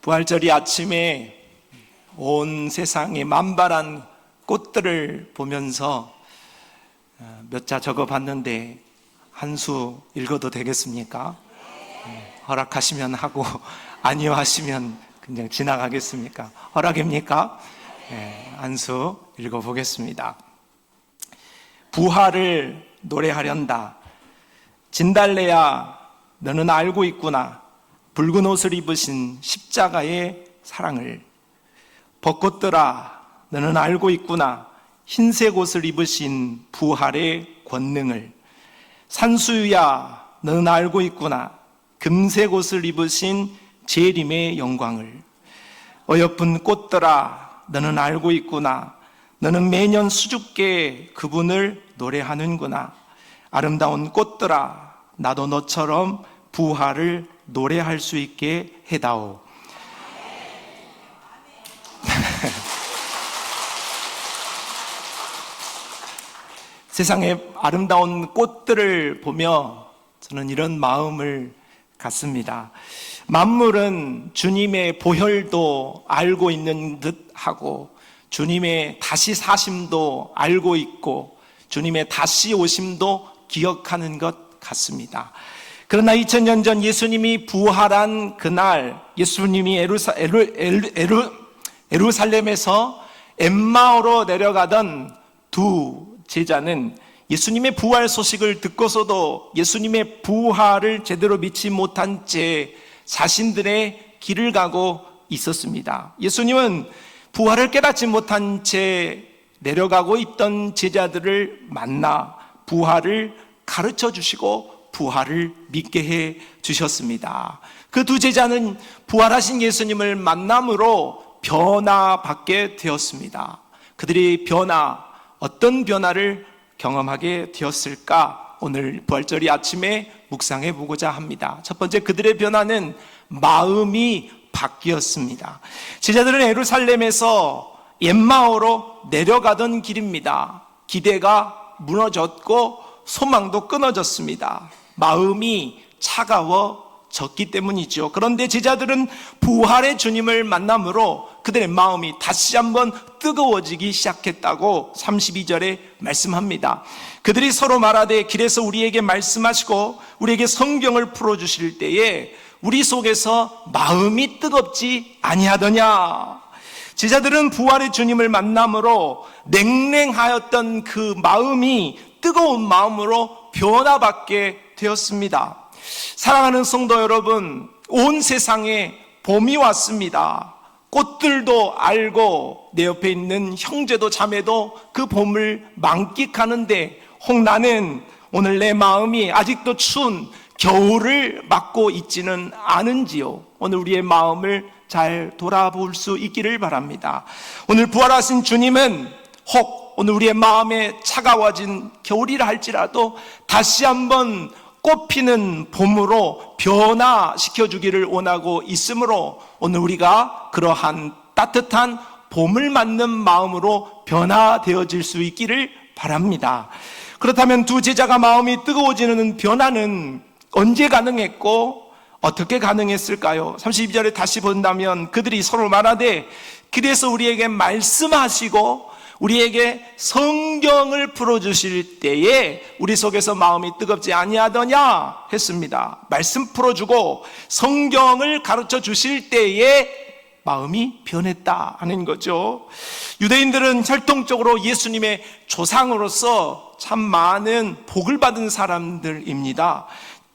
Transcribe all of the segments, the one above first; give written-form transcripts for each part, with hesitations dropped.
부활절이 아침에 온 세상의 만발한 꽃들을 보면서 몇 자 적어봤는데 한 수 읽어도 되겠습니까? 허락하시면 하고 아니요 하시면 그냥 지나가겠습니까? 허락입니까? 한 수 읽어보겠습니다. 부활을 노래하련다. 진달래야 너는 알고 있구나. 붉은 옷을 입으신 십자가의 사랑을. 벚꽃들아 너는 알고 있구나. 흰색 옷을 입으신 부활의 권능을. 산수유야 너는 알고 있구나. 금색 옷을 입으신 재림의 영광을. 어여쁜 꽃들아 너는 알고 있구나. 너는 매년 수줍게 그분을 노래하는구나. 아름다운 꽃들아 나도 너처럼 부활을 노래할 수 있게 해다오. 세상의 아름다운 꽃들을 보며 저는 이런 마음을 갖습니다. 만물은 주님의 보혈도 알고 있는 듯 하고 주님의 다시 사심도 알고 있고 주님의 다시 오심도 기억하는 것 같습니다. 그러나 2000년 전 예수님이 부활한 그날 예수님이 예루살렘에서 엠마오로 내려가던 두 제자는 예수님의 부활 소식을 듣고서도 예수님의 부활을 제대로 믿지 못한 채 자신들의 길을 가고 있었습니다. 예수님은 부활을 깨닫지 못한 채 내려가고 있던 제자들을 만나 부활을 가르쳐 주시고 부활을 믿게 해 주셨습니다. 그 두 제자는 부활하신 예수님을 만남으로 변화받게 되었습니다. 그들의 어떤 변화를 경험하게 되었을까? 오늘 부활절이 아침에 묵상해 보고자 합니다. 첫 번째, 그들의 변화는 마음이 바뀌었습니다. 제자들은 예루살렘에서 엠마오로 내려가던 길입니다. 기대가 무너졌고 소망도 끊어졌습니다. 마음이 차가워졌기 때문이죠. 그런데 제자들은 부활의 주님을 만남으로 그들의 마음이 다시 한번 뜨거워지기 시작했다고 32절에 말씀합니다. 그들이 서로 말하되 길에서 우리에게 말씀하시고 우리에게 성경을 풀어주실 때에 우리 속에서 마음이 뜨겁지 아니하더냐. 제자들은 부활의 주님을 만남으로 냉랭하였던 그 마음이 뜨거운 마음으로 변화받게 되었습니다. 사랑하는 성도 여러분, 온 세상에 봄이 왔습니다. 꽃들도 알고 내 옆에 있는 형제도 자매도 그 봄을 만끽하는데 혹 나는 오늘 내 마음이 아직도 추운 겨울을 맞고 있지는 않은지요? 오늘 우리의 마음을 잘 돌아볼 수 있기를 바랍니다. 오늘 부활하신 주님은 혹 오늘 우리의 마음에 차가워진 겨울이라 할지라도 다시 한번 꽃피는 봄으로 변화시켜주기를 원하고 있으므로 오늘 우리가 그러한 따뜻한 봄을 맞는 마음으로 변화되어질 수 있기를 바랍니다. 그렇다면 두 제자가 마음이 뜨거워지는 변화는 언제 가능했고 어떻게 가능했을까요? 32절에 다시 본다면 그들이 서로 말하되 그래서 우리에게 말씀하시고 우리에게 성경을 풀어주실 때에 우리 속에서 마음이 뜨겁지 아니하더냐 했습니다. 말씀 풀어주고 성경을 가르쳐 주실 때에 마음이 변했다 하는 거죠. 유대인들은 혈통적으로 예수님의 조상으로서 참 많은 복을 받은 사람들입니다.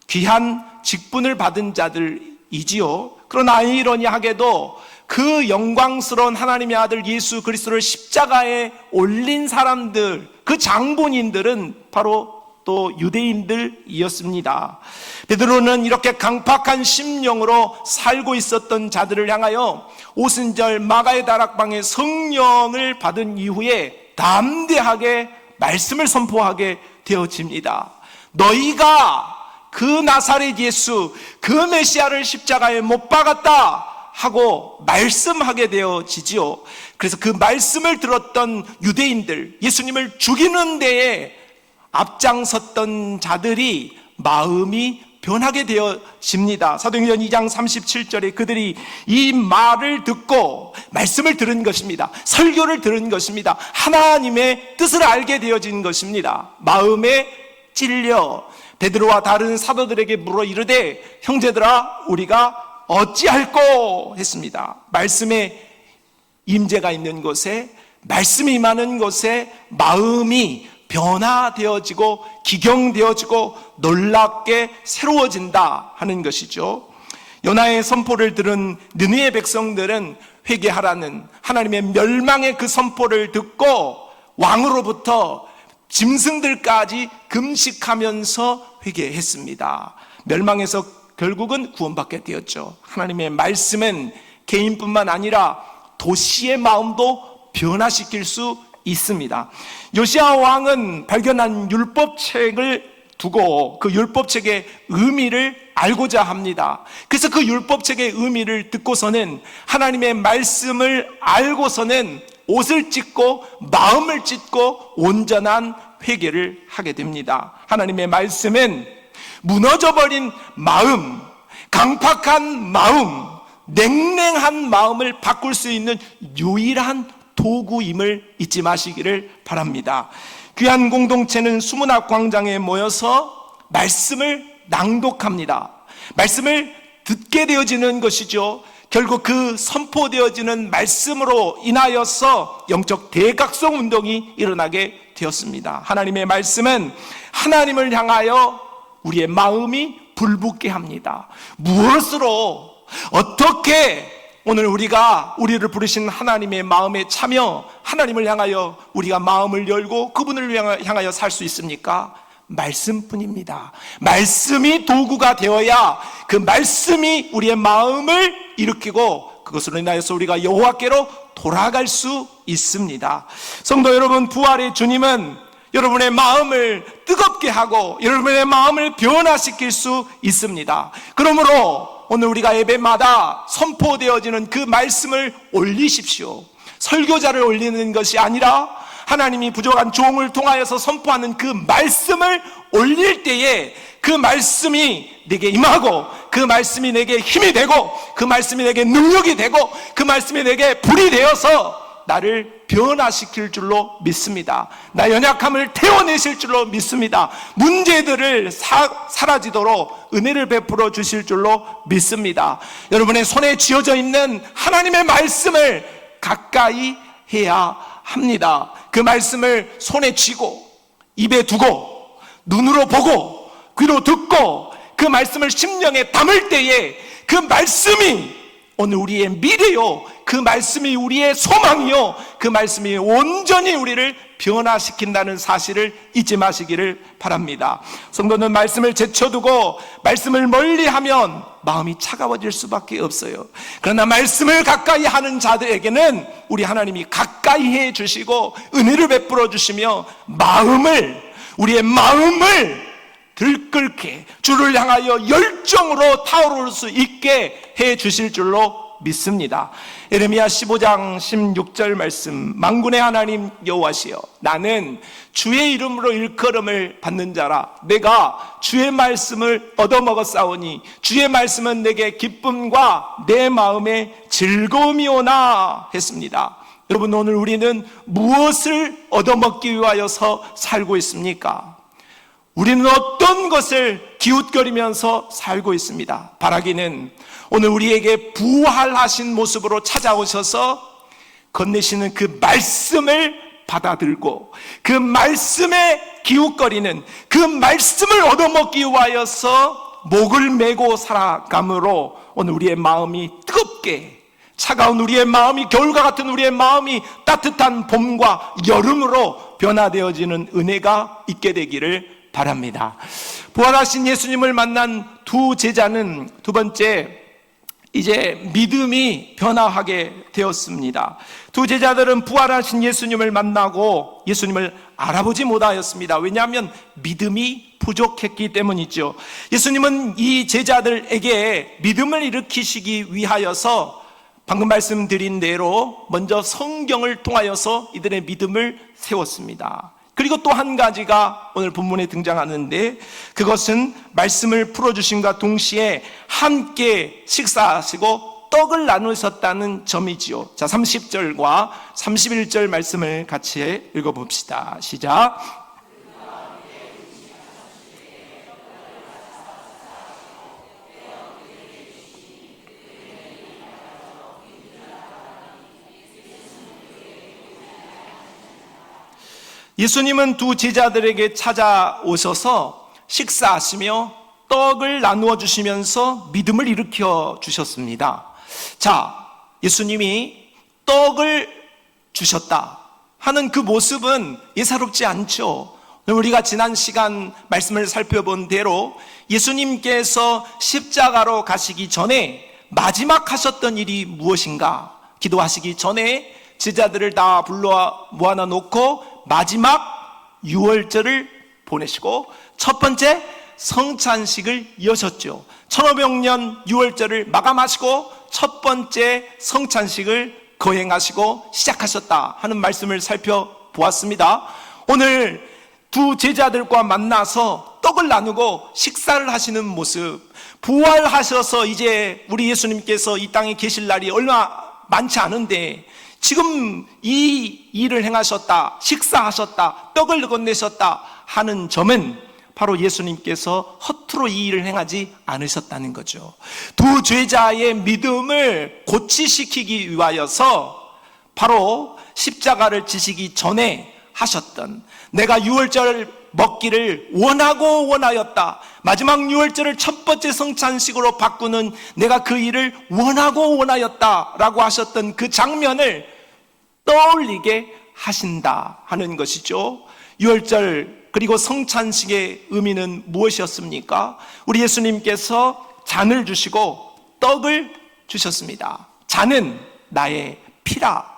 귀한 직분을 받은 자들이지요. 그러나 아이러니하게도 그 영광스러운 하나님의 아들 예수 그리스도를 십자가에 올린 사람들, 그 장본인들은 바로 또 유대인들이었습니다. 베드로는 이렇게 강팍한 심령으로 살고 있었던 자들을 향하여 오순절 마가의 다락방에 성령을 받은 이후에 담대하게 말씀을 선포하게 되어집니다. 너희가 그 나사렛 예수, 그 메시아를 십자가에 못 박았다 하고 말씀하게 되어지지요. 그래서 그 말씀을 들었던 유대인들, 예수님을 죽이는 데에 앞장섰던 자들이 마음이 변하게 되어집니다. 사도행전 2장 37절에 그들이 이 말을 듣고 말씀을 들은 것입니다. 설교를 들은 것입니다. 하나님의 뜻을 알게 되어진 것입니다. 마음에 찔려 베드로와 다른 사도들에게 물어 이르되 형제들아 우리가 어찌할꼬 했습니다. 말씀의 임재가 있는 곳에, 말씀이 임하는 곳에 마음이 변화되어지고 기경되어지고 놀랍게 새로워진다 하는 것이죠. 요나의 선포를 들은 느느웨 백성들은 회개하라는 하나님의 멸망의 그 선포를 듣고 왕으로부터 짐승들까지 금식하면서 회개했습니다. 멸망에서 결국은 구원받게 되었죠. 하나님의 말씀은 개인뿐만 아니라 도시의 마음도 변화시킬 수 있습니다. 요시야 왕은 발견한 율법책을 두고 그 율법책의 의미를 알고자 합니다. 그래서 그 율법책의 의미를 듣고서는 하나님의 말씀을 알고서는 옷을 찢고 마음을 찢고 온전한 회개를 하게 됩니다. 하나님의 말씀은 무너져버린 마음, 강팍한 마음, 냉랭한 마음을 바꿀 수 있는 유일한 도구임을 잊지 마시기를 바랍니다. 귀한 공동체는 수문학 광장에 모여서 말씀을 낭독합니다. 말씀을 듣게 되어지는 것이죠. 결국 그 선포되어지는 말씀으로 인하여서 영적 대각성 운동이 일어나게 되었습니다. 하나님의 말씀은 하나님을 향하여 우리의 마음이 불붙게 합니다. 무엇으로 어떻게 오늘 우리를 부르신 하나님의 마음에 참여, 하나님을 향하여 우리가 마음을 열고 그분을 향하여 살 수 있습니까? 말씀뿐입니다. 말씀이 도구가 되어야 그 말씀이 우리의 마음을 일으키고 그것으로 인하여서 우리가 여호와께로 돌아갈 수 있습니다. 성도 여러분, 부활의 주님은 여러분의 마음을 뜨겁게 하고 여러분의 마음을 변화시킬 수 있습니다. 그러므로 오늘 우리가 예배마다 선포되어지는 그 말씀을 올리십시오. 설교자를 올리는 것이 아니라 하나님이 부족한 종을 통하여서 선포하는 그 말씀을 올릴 때에 그 말씀이 내게 임하고 그 말씀이 내게 힘이 되고 그 말씀이 내게 능력이 되고 그 말씀이 내게 불이 되어서 나를 변화시킬 줄로 믿습니다. 나 연약함을 태워내실 줄로 믿습니다. 문제들을 사라지도록 은혜를 베풀어 주실 줄로 믿습니다. 여러분의 손에 쥐어져 있는 하나님의 말씀을 가까이 해야 합니다. 그 말씀을 손에 쥐고 입에 두고 눈으로 보고 귀로 듣고 그 말씀을 심령에 담을 때에 그 말씀이 오늘 우리의 미래요, 그 말씀이 우리의 소망이요, 그 말씀이 온전히 우리를 변화시킨다는 사실을 잊지 마시기를 바랍니다. 성도는 말씀을 제쳐두고 말씀을 멀리하면 마음이 차가워질 수밖에 없어요. 그러나 말씀을 가까이 하는 자들에게는 우리 하나님이 가까이 해 주시고 은혜를 베풀어 주시며 우리의 마음을 들끓게 주를 향하여 열정으로 타오를 수 있게 해 주실 줄로 믿습니다. 예레미야 15장 16절 말씀, 만군의 하나님 여호와시여, 나는 주의 이름으로 일컬음을 받는 자라. 내가 주의 말씀을 얻어먹었사오니 주의 말씀은 내게 기쁨과 내 마음의 즐거움이오나 했습니다. 여러분, 오늘 우리는 무엇을 얻어먹기 위하여서 살고 있습니까? 우리는 어떤 것을 기웃거리면서 살고 있습니다. 바라기는 오늘 우리에게 부활하신 모습으로 찾아오셔서 건네시는 그 말씀을 받아들고 그 말씀에 기웃거리는 그 말씀을 얻어먹기 위하여서 목을 메고 살아감으로 오늘 우리의 마음이 뜨겁게, 차가운 우리의 마음이, 겨울과 같은 우리의 마음이 따뜻한 봄과 여름으로 변화되어지는 은혜가 있게 되기를 바랍니다. 부활하신 예수님을 만난 두 제자는 두 번째, 이제 믿음이 변화하게 되었습니다. 두 제자들은 부활하신 예수님을 만나고 예수님을 알아보지 못하였습니다. 왜냐하면 믿음이 부족했기 때문이죠. 예수님은 이 제자들에게 믿음을 일으키시기 위하여서 방금 말씀드린 대로 먼저 성경을 통하여서 이들의 믿음을 세웠습니다. 그리고 또 한 가지가 오늘 본문에 등장하는데, 그것은 말씀을 풀어주심과 동시에 함께 식사하시고 떡을 나누셨다는 점이지요. 자, 30절과 31절 말씀을 같이 읽어봅시다. 시작. 예수님은 두 제자들에게 찾아오셔서 식사하시며 떡을 나누어 주시면서 믿음을 일으켜 주셨습니다. 자, 예수님이 떡을 주셨다 하는 그 모습은 예사롭지 않죠. 우리가 지난 시간 말씀을 살펴본 대로 예수님께서 십자가로 가시기 전에 마지막 하셨던 일이 무엇인가? 기도하시기 전에 제자들을 다 불러 모아놔 놓고 마지막 유월절을 보내시고 첫 번째 성찬식을 여셨죠. 1500년 유월절을 마감하시고 첫 번째 성찬식을 거행하시고 시작하셨다 하는 말씀을 살펴보았습니다. 오늘 두 제자들과 만나서 떡을 나누고 식사를 하시는 모습, 부활하셔서 이제 우리 예수님께서 이 땅에 계실 날이 얼마 많지 않은데 지금 이 일을 행하셨다, 식사하셨다, 떡을 건네셨다 하는 점은 바로 예수님께서 허투루 이 일을 행하지 않으셨다는 거죠. 두 제자의 믿음을 고치시키기 위하여서 바로 십자가를 지시기 전에 하셨던, 내가 유월절 먹기를 원하였다, 마지막 유월절을 첫 번째 성찬식으로 바꾸는 내가 그 일을 원하였다 라고 하셨던 그 장면을 떠올리게 하신다 하는 것이죠. 유월절 그리고 성찬식의 의미는 무엇이었습니까? 우리 예수님께서 잔을 주시고 떡을 주셨습니다. 잔은 나의 피라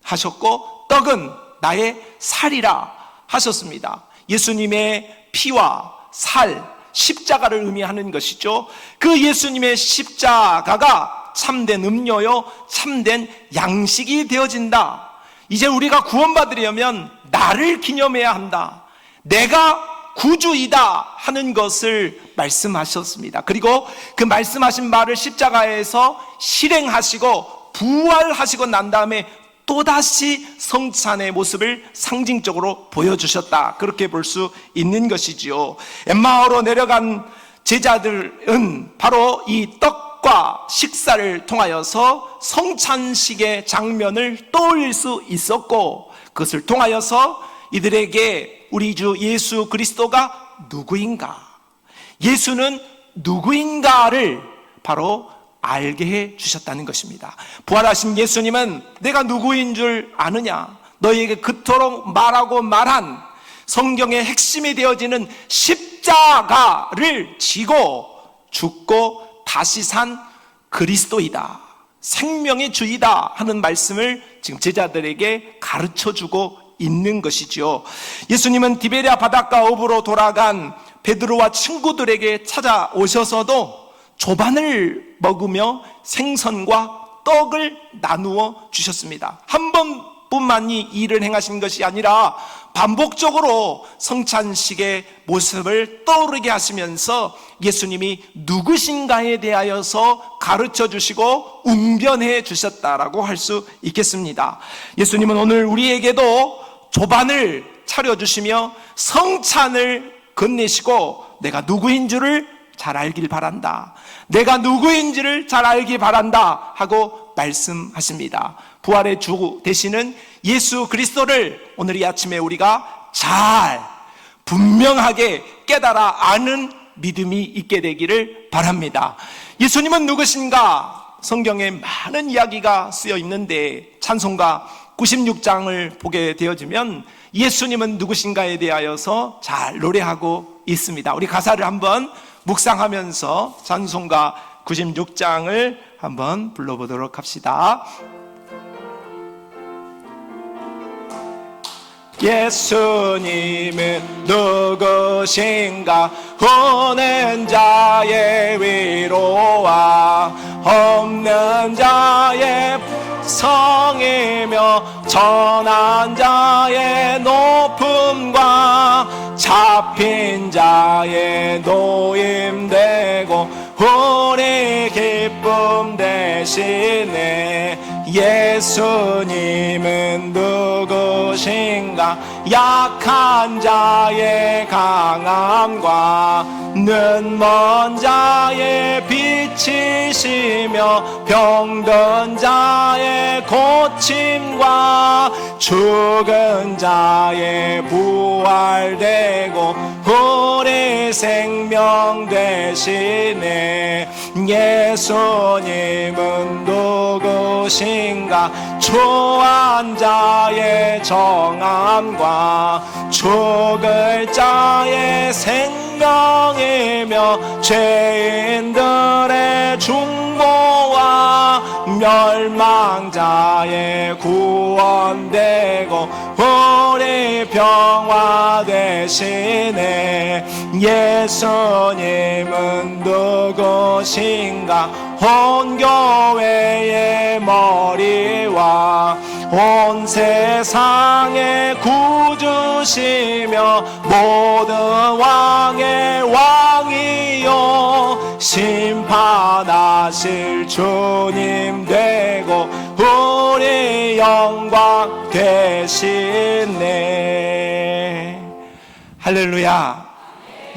하셨고 떡은 나의 살이라 하셨습니다. 예수님의 피와 살, 십자가를 의미하는 것이죠. 그 예수님의 십자가가 참된 음료요, 참된 양식이 되어진다. 이제 우리가 구원받으려면 나를 기념해야 한다, 내가 구주이다 하는 것을 말씀하셨습니다. 그리고 그 말씀하신 말을 십자가에서 실행하시고 부활하시고 난 다음에 또다시 성찬의 모습을 상징적으로 보여주셨다, 그렇게 볼 수 있는 것이지요. 엠마오로 내려간 제자들은 바로 이 떡과 식사를 통하여서 성찬식의 장면을 떠올릴 수 있었고, 그것을 통하여서 이들에게 우리 주 예수 그리스도가 누구인가, 예수는 누구인가를 바로 알게 해 주셨다는 것입니다. 부활하신 예수님은 내가 누구인 줄 아느냐, 너희에게 그토록 말한 성경의 핵심이 되어지는 십자가를 지고 죽고 다시 산 그리스도이다, 생명의 주이다 하는 말씀을 지금 제자들에게 가르쳐주고 있는 것이죠. 예수님은 디베랴 바닷가 어부로 돌아간 베드로와 친구들에게 찾아오셔서도 조반을 먹으며 생선과 떡을 나누어 주셨습니다. 한 번뿐만이 이 일을 행하신 것이 아니라 반복적으로 성찬식의 모습을 떠오르게 하시면서 예수님이 누구신가에 대하여서 가르쳐 주시고 웅변해 주셨다라고 할 수 있겠습니다. 예수님은 오늘 우리에게도 조반을 차려주시며 성찬을 건네시고 내가 누구인 줄을 잘 알길 바란다, 내가 누구인지를 잘 알기 바란다 하고 말씀하십니다. 부활의 주 되시는 예수 그리스도를 오늘 이 아침에 우리가 잘 분명하게 깨달아 아는 믿음이 있게 되기를 바랍니다. 예수님은 누구신가? 성경에 많은 이야기가 쓰여 있는데 찬송가 96장을 보게 되어지면 예수님은 누구신가에 대하여서 잘 노래하고 있습니다. 우리 가사를 한번 묵상하면서 찬송가 96장을 한번 불러보도록 합시다. 예수님은 누구신가? 우는 자의 위로와 없는 자의 성이며 천한 자의 높음 빈자의 노임되고 우리 기쁨 되시네. 예수님은 누구신가? 약한 자의 강함과 눈먼 자의 빛이시며 병든 자의 고침과 죽은 자의 부활되고 우리 생명 되시네. 예수님은 누구신가? 초한 자의 정함과 죽을 자의 생명이며 죄인들의 중보와 멸망자의 구원되고 우리 평화 되시네. 예수님은 누구신가? 온 교회의 머리와 온 세상의 구주시며 모든 왕의 왕이요 심판하실 주님 되고 우리 영광 되시네. 할렐루야.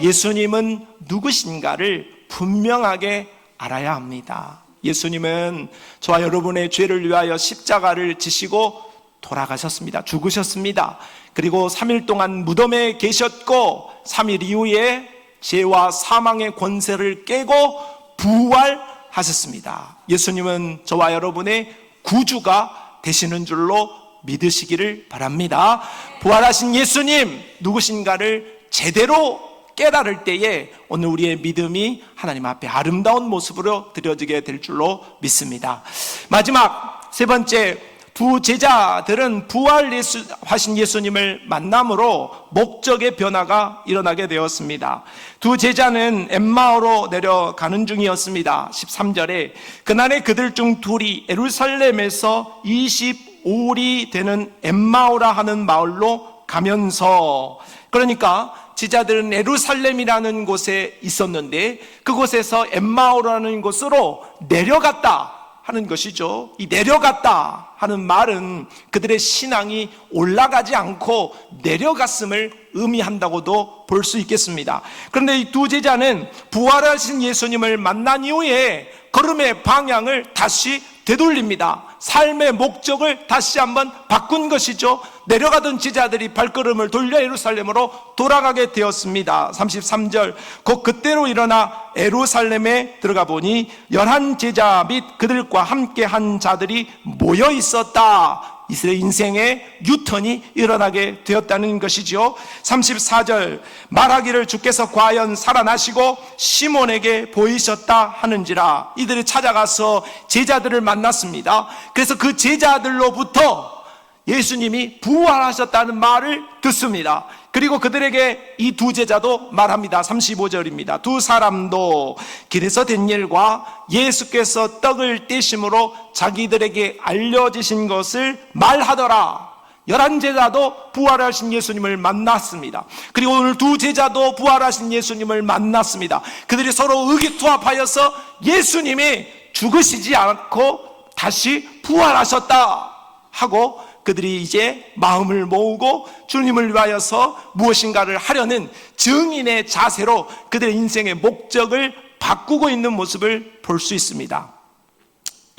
예수님은 누구신가를 분명하게 알아야 합니다. 예수님은 저와 여러분의 죄를 위하여 십자가를 지시고 돌아가셨습니다. 죽으셨습니다. 그리고 3일 동안 무덤에 계셨고 3일 이후에 죄와 사망의 권세를 깨고 부활하셨습니다. 예수님은 저와 여러분의 구주가 되시는 줄로 믿으시기를 바랍니다. 부활하신 예수님 누구신가를 제대로 깨달을 때에 오늘 우리의 믿음이 하나님 앞에 아름다운 모습으로 드려지게 될 줄로 믿습니다. 마지막 세 번째, 두 제자들은 부활하신 예수님을 만남으로 목적의 변화가 일어나게 되었습니다. 두 제자는 엠마오로 내려가는 중이었습니다. 13절에 그날에 그들 중 둘이 예루살렘에서 25里 되는 엠마오라 하는 마을로 가면서, 그러니까 제자들은 예루살렘이라는 곳에 있었는데 그곳에서 엠마오라는 곳으로 내려갔다 하는 것이죠. 이 내려갔다 하는 말은 그들의 신앙이 올라가지 않고 내려갔음을 의미한다고도 볼 수 있겠습니다. 그런데 이 두 제자는 부활하신 예수님을 만난 이후에 걸음의 방향을 다시 되돌립니다. 삶의 목적을 다시 한번 바꾼 것이죠. 내려가던 제자들이 발걸음을 돌려 예루살렘으로 돌아가게 되었습니다. 33절, 곧 그때로 일어나 예루살렘에 들어가 보니 11 제자 및 그들과 함께 한 자들이 모여 있었다. 이스라엘 인생의 유턴이 일어나게 되었다는 것이죠. 34절, 말하기를 주께서 과연 살아나시고 시몬에게 보이셨다 하는지라. 이들이 찾아가서 제자들을 만났습니다. 그래서 그 제자들로부터 예수님이 부활하셨다는 말을 듣습니다. 그리고 그들에게 이 두 제자도 말합니다. 35절입니다. 두 사람도 길에서 된 일과 예수께서 떡을 떼심으로 자기들에게 알려지신 것을 말하더라. 11 제자도 부활하신 예수님을 만났습니다. 그리고 오늘 두 제자도 부활하신 예수님을 만났습니다. 그들이 서로 의기투합하여서 예수님이 죽으시지 않고 다시 부활하셨다 하고 그들이 이제 마음을 모으고 주님을 위하여서 무엇인가를 하려는 증인의 자세로 그들의 인생의 목적을 바꾸고 있는 모습을 볼 수 있습니다.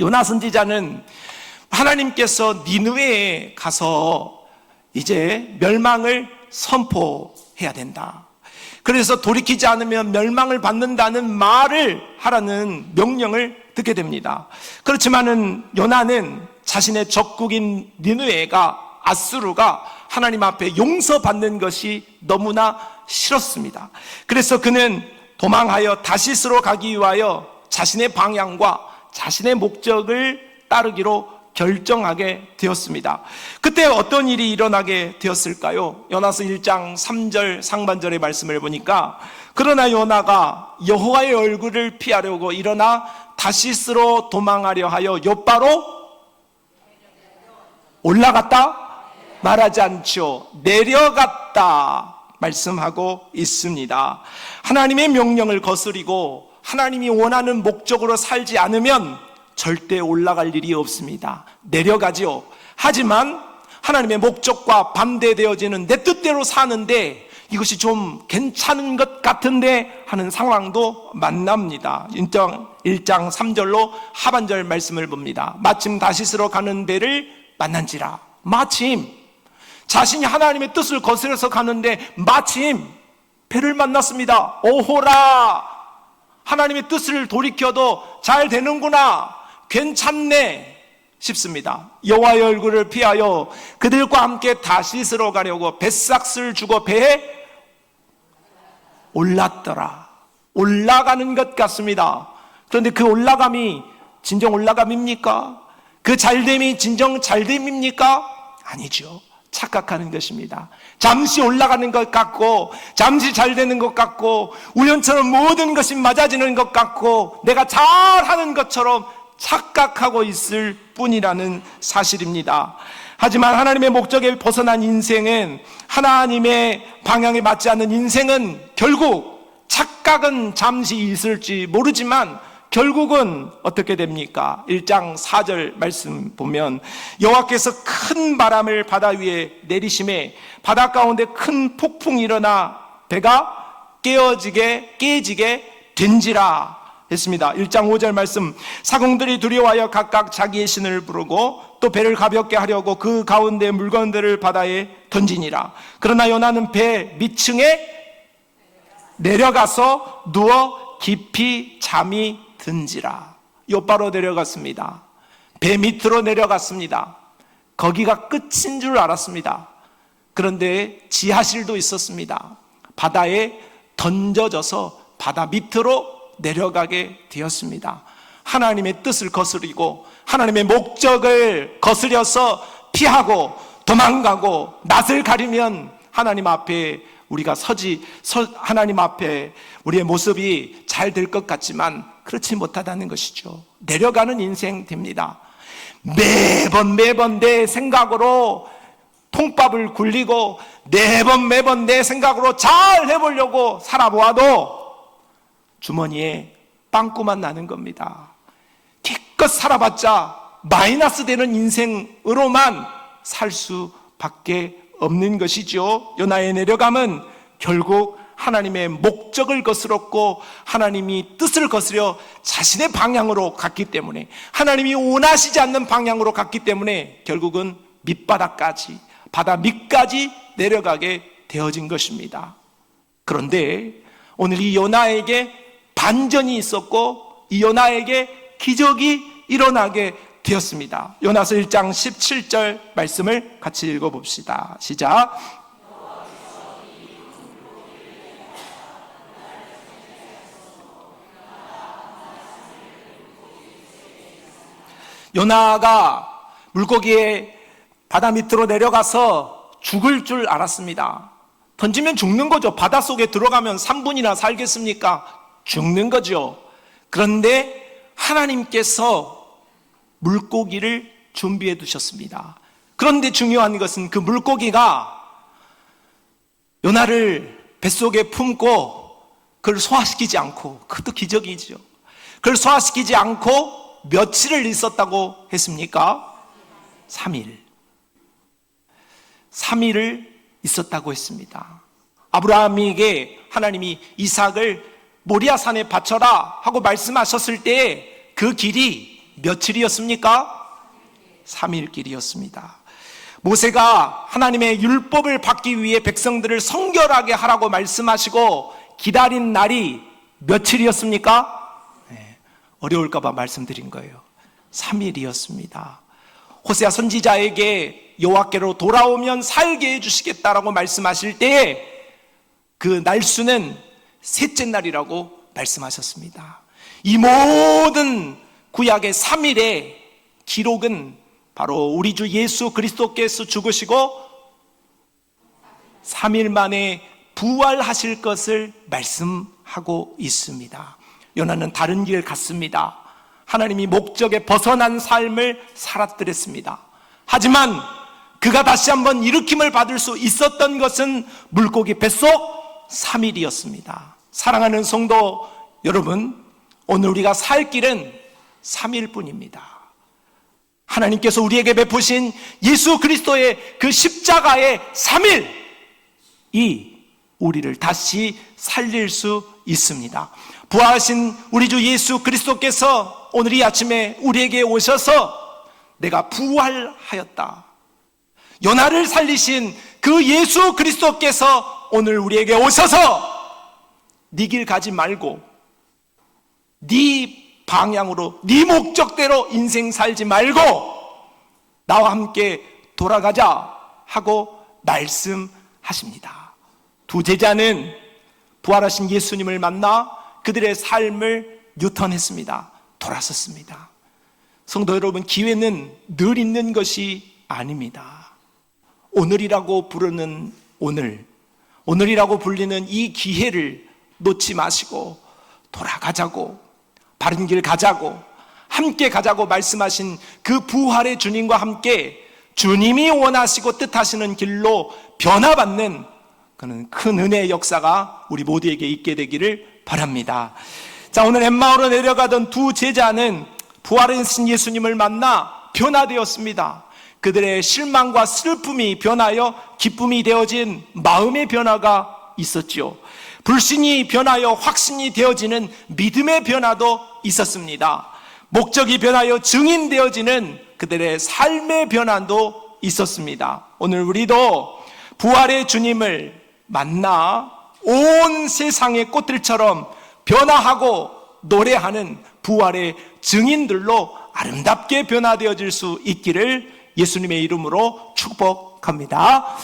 요나 선지자는 하나님께서 니느웨에 가서 이제 멸망을 선포해야 된다. 그래서 돌이키지 않으면 멸망을 받는다는 말을 하라는 명령을 듣게 됩니다. 그렇지만은 요나는 자신의 적국인 니느웨가, 아수르가 하나님 앞에 용서받는 것이 너무나 싫었습니다. 그래서 그는 도망하여 다시스로 가기 위하여 자신의 방향과 자신의 목적을 따르기로 결정하게 되었습니다. 그때 어떤 일이 일어나게 되었을까요? 요나서 1장 3절 상반절의 말씀을 보니까 그러나 요나가 여호와의 얼굴을 피하려고 일어나 다시스로 도망하려 하여 욥바로 올라갔다? 말하지 않죠. 내려갔다 말씀하고 있습니다. 하나님의 명령을 거스리고 하나님이 원하는 목적으로 살지 않으면 절대 올라갈 일이 없습니다. 내려가지요. 하지만 하나님의 목적과 반대되어지는 내 뜻대로 사는데 이것이 좀 괜찮은 것 같은데 하는 상황도 만납니다. 1장 3절로 하반절 말씀을 봅니다. 마침 다시스로 가는 배를 만난지라. 마침 자신이 하나님의 뜻을 거스려서 가는데 마침 배를 만났습니다. 오호라, 하나님의 뜻을 돌이켜도 잘 되는구나, 괜찮네 싶습니다. 여호와의 얼굴을 피하여 그들과 함께 다시스로 가려고 뱃삭을 주고 배에 올랐더라. 올라가는 것 같습니다. 그런데 그 올라감이 진정 올라감입니까? 그 잘됨이 진정 잘됨입니까? 아니죠. 착각하는 것입니다. 잠시 올라가는 것 같고, 잠시 잘 되는 것 같고, 우연처럼 모든 것이 맞아지는 것 같고, 내가 잘하는 것처럼 착각하고 있을 뿐이라는 사실입니다. 하지만 하나님의 목적에 벗어난 인생은, 하나님의 방향에 맞지 않는 인생은 결국 착각은 잠시 있을지 모르지만 결국은 어떻게 됩니까? 1장 4절 말씀 보면 여호와께서 큰 바람을 바다 위에 내리심에 바다 가운데 큰 폭풍이 일어나 배가 깨지게 된지라 했습니다. 1장 5절 말씀, 사공들이 두려워하여 각각 자기의 신을 부르고 또 배를 가볍게 하려고 그 가운데 물건들을 바다에 던지니라. 그러나 요나는 배 밑층에 내려가서 누워 깊이 잠이 든지라. 요바로 내려갔습니다. 배 밑으로 내려갔습니다. 거기가 끝인 줄 알았습니다. 그런데 지하실도 있었습니다. 바다에 던져져서 바다 밑으로 내려가게 되었습니다. 하나님의 뜻을 거스리고 하나님의 목적을 거스려서 피하고 도망가고 낯을 가리면 하나님 앞에 우리가 하나님 앞에 우리의 모습이 잘 될 것 같지만 그렇지 못하다는 것이죠. 내려가는 인생 됩니다. 매번 내 생각으로 통밥을 굴리고 매번 내 생각으로 잘 해보려고 살아보아도 주머니에 빵꾸만 나는 겁니다. 기껏 살아봤자 마이너스 되는 인생으로만 살 수밖에 없는 것이죠. 요나의 내려감은 결국 하나님의 목적을 거스렀고 하나님이 뜻을 거스려 자신의 방향으로 갔기 때문에, 하나님이 원하시지 않는 방향으로 갔기 때문에 결국은 밑바닥까지, 바다 밑까지 내려가게 되어진 것입니다. 그런데 오늘 이 요나에게 반전이 있었고 이 요나에게 기적이 일어나게 되었습니다. 요나서 1장 17절 말씀을 같이 읽어봅시다. 시작. 요나가 물고기에 바다 밑으로 내려가서 죽을 줄 알았습니다. 던지면 죽는 거죠. 바닷속에 들어가면 3분이나 살겠습니까? 죽는 거죠. 그런데 하나님께서 물고기를 준비해 두셨습니다. 그런데 중요한 것은 그 물고기가 요나를 뱃속에 품고 그걸 소화시키지 않고, 그것도 기적이죠. 그걸 소화시키지 않고 며칠을 있었다고 했습니까? 3일. 3일을 있었다고 했습니다. 아브라함에게 하나님이 이삭을 모리아산에 바쳐라 하고 말씀하셨을 때 그 길이 며칠이었습니까? 3일 길이었습니다. 모세가 하나님의 율법을 받기 위해 백성들을 성결하게 하라고 말씀하시고 기다린 날이 며칠이었습니까? 어려울까봐 말씀드린 거예요. 3일이었습니다. 호세아 선지자에게 여호와께로 돌아오면 살게 해주시겠다라고 말씀하실 때에 그 날수는 셋째 날이라고 말씀하셨습니다. 이 모든 구약의 3일의 기록은 바로 우리 주 예수 그리스도께서 죽으시고 3일 만에 부활하실 것을 말씀하고 있습니다. 요나는 다른 길 갔습니다. 하나님이 목적에 벗어난 삶을 살았더랬습니다. 하지만 그가 다시 한번 일으킴을 받을 수 있었던 것은 물고기 뱃속 3일이었습니다. 사랑하는 성도 여러분, 오늘 우리가 살 길은 3일 뿐입니다. 하나님께서 우리에게 베푸신 예수 그리스도의 그 십자가의 3일이 우리를 다시 살릴 수 있습니다. 부활하신 우리 주 예수 그리스도께서 오늘 이 아침에 우리에게 오셔서 내가 부활하였다, 요나를 살리신 그 예수 그리스도께서 오늘 우리에게 오셔서 네 길 가지 말고 네 방향으로, 네 목적대로 인생 살지 말고 나와 함께 돌아가자 하고 말씀하십니다. 두 제자는 부활하신 예수님을 만나 그들의 삶을 유턴했습니다. 돌아섰습니다. 성도 여러분, 기회는 늘 있는 것이 아닙니다. 오늘이라고 부르는 오늘이라고 불리는 이 기회를 놓지 마시고 돌아가자고, 바른 길 가자고, 함께 가자고 말씀하신 그 부활의 주님과 함께 주님이 원하시고 뜻하시는 길로 변화받는 그는 큰 은혜의 역사가 우리 모두에게 있게 되기를 바랍니다. 자, 오늘 엠마오로 내려가던 두 제자는 부활하신 예수님을 만나 변화되었습니다. 그들의 실망과 슬픔이 변하여 기쁨이 되어진 마음의 변화가 있었죠. 불신이 변하여 확신이 되어지는 믿음의 변화도 있었습니다. 목적이 변하여 증인되어지는 그들의 삶의 변화도 있었습니다. 오늘 우리도 부활의 주님을 만나 온 세상의 꽃들처럼 변화하고 노래하는 부활의 증인들로 아름답게 변화되어질 수 있기를 예수님의 이름으로 축복합니다.